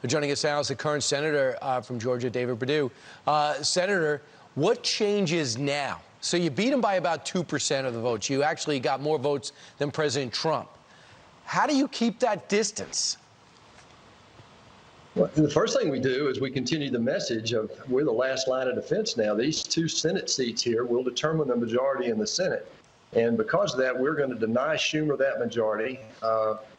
Joining us now is the current senator from Georgia, David Perdue. Senator, what changes now? So you beat him by about 2% of the votes. You actually got more votes than President Trump. How do you keep that distance? Well, the first thing we do is we continue the message of we're the last line of defense now. These two Senate seats here will determine the majority in the Senate. And because of that, we're going to deny Schumer that majority,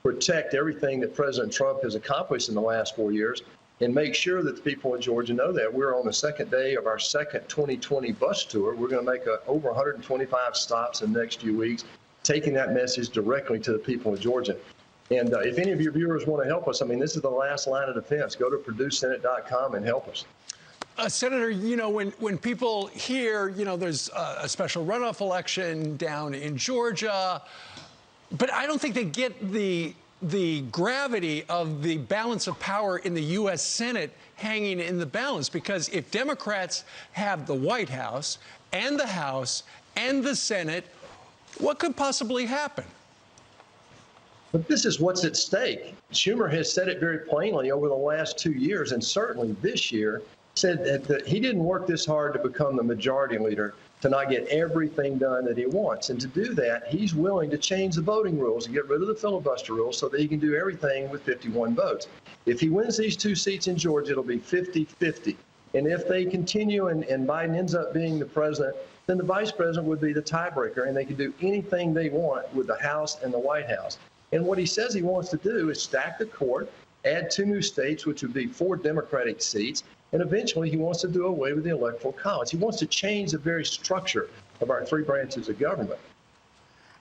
protect everything that President Trump has accomplished in the last 4 years, and make sure that the people in Georgia know that. We're on the second day of our second 2020 bus tour. We're going to make over 125 stops in the next few weeks, taking that message directly to the people of Georgia. And if any of your viewers want to help us, I mean, this is the last line of defense. Go to PerdueSenate.com and help us. Senator, you know, when people hear, you know, there's a special runoff election down in Georgia, but I don't think they get the gravity of the balance of power in the U.S. Senate hanging in the balance, because if Democrats have the White House and the House and the Senate, what could possibly happen? But this is what's at stake. Schumer has said it very plainly over the last 2 years, and certainly this year, said that he didn't work this hard to become the majority leader, to not get everything done that he wants. And to do that, he's willing to change the voting rules and get rid of the filibuster rules so that he can do everything with 51 votes. If he wins these two seats in Georgia, it'll be 50-50. And if they continue and Biden ends up being the president, then the vice president would be the tiebreaker, and they can do anything they want with the House and the White House. And what he says he wants to do is stack the court, add 2 new states, which would be 4 Democratic seats, and eventually he wants to do away with the Electoral College. He wants to change the very structure of our 3 branches of government.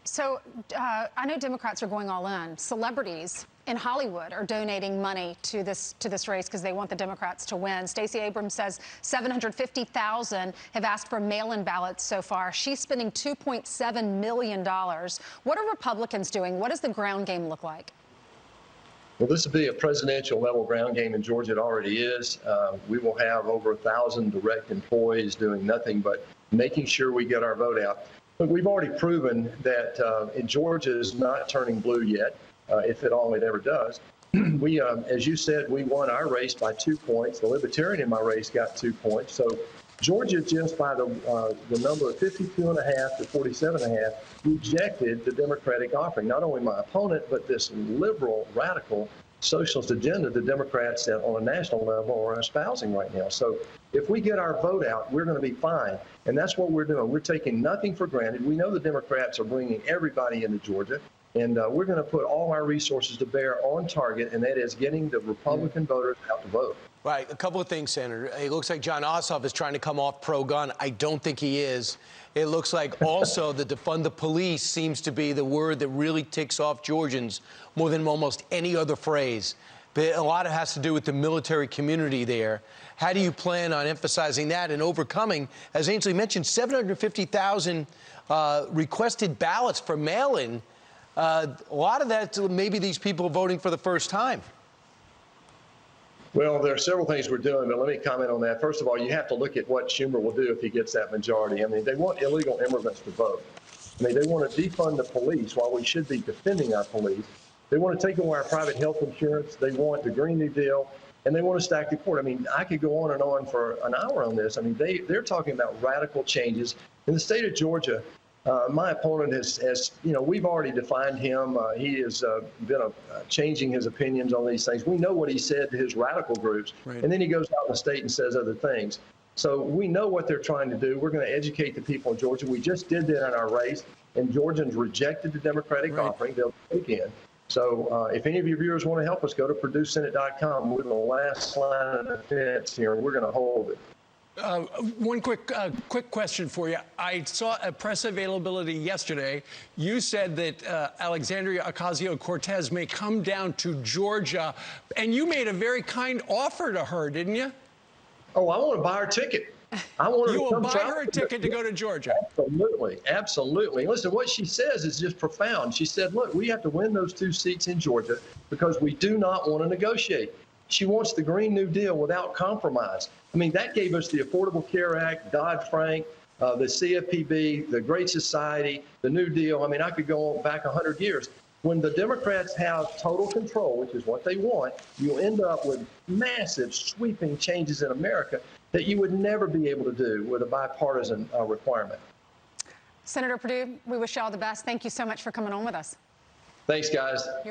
So I know Democrats are going all in. Celebrities in Hollywood are donating money to this race because they want the Democrats to win. Stacey Abrams says 750,000 have asked for mail-in ballots so far. She's spending $2.7 million. What are Republicans doing? What does the ground game look like? Well, this will be a presidential level ground game in Georgia. It already is. We will have over 1,000 direct employees doing nothing but making sure we get our vote out. Look, we've already proven that Georgia is not turning blue yet, if at all it ever does. We, as you said, we won our race by 2 points. The Libertarian in my race got 2 points. So Georgia, just by the number of 52.5 to 47.5, rejected the Democratic offering. Not only my opponent, but this liberal, radical socialist agenda the Democrats on a national level are espousing right now. So if we get our vote out, we're going to be fine. And that's what we're doing. We're taking nothing for granted. We know the Democrats are bringing everybody into Georgia, and we're going to put all our resources to bear on target, and that is getting the Republican voters out to vote. Right. A couple of things, Senator. It looks like John Ossoff is trying to come off pro-gun. I don't think he is. It looks like also the defund the police seems to be the word that really ticks off Georgians more than almost any other phrase. But a lot of it has to do with the military community there. How do you plan on emphasizing that and overcoming, as Ainsley mentioned, 750,000 requested ballots for mail-in? A lot of that, maybe these people voting for the first time. Well, there are several things we're doing, but let me comment on that. First of all, you have to look at what Schumer will do if he gets that majority. I mean, they want illegal immigrants to vote. I mean, they want to defund the police while we should be defending our police. They want to take away our private health insurance. They want the Green New Deal, and they want to stack the court. I mean, I could go on and on for an hour on this. I mean, they're talking about radical changes. In the state of Georgia, my opponent has, you know, we've already defined him. He has been changing his opinions on these things. We know what he said to his radical groups, right. And then he goes out in the state and says other things. So we know what they're trying to do. We're going to educate the people in Georgia. We just did that in our race, and Georgians rejected the Democratic offering. They'll take in. So if any of your viewers want to help us, go to PerdueSenate.com. We're the last line of defense here, and we're going to hold it. One quick question for you. I saw a press availability yesterday. You said that Alexandria Ocasio-Cortez may come down to Georgia, and you made a very kind offer to her, didn't you? Oh, I want to buy her ticket. I want her you to will come buy her a ticket to go to Georgia. Absolutely, absolutely. Listen, what she says is just profound. She said, look, we have to win those 2 seats in Georgia because we do not want to negotiate. She wants the Green New Deal without compromise. I mean, that gave us the Affordable Care Act, Dodd-Frank, the CFPB, the Great Society, the New Deal. I mean, I could go back 100 years. When the Democrats have total control, which is what they want, you'll end up with massive sweeping changes in America that you would never be able to do with a bipartisan requirement. Senator Perdue, we wish you all the best. Thank you so much for coming on with us. Thanks, guys.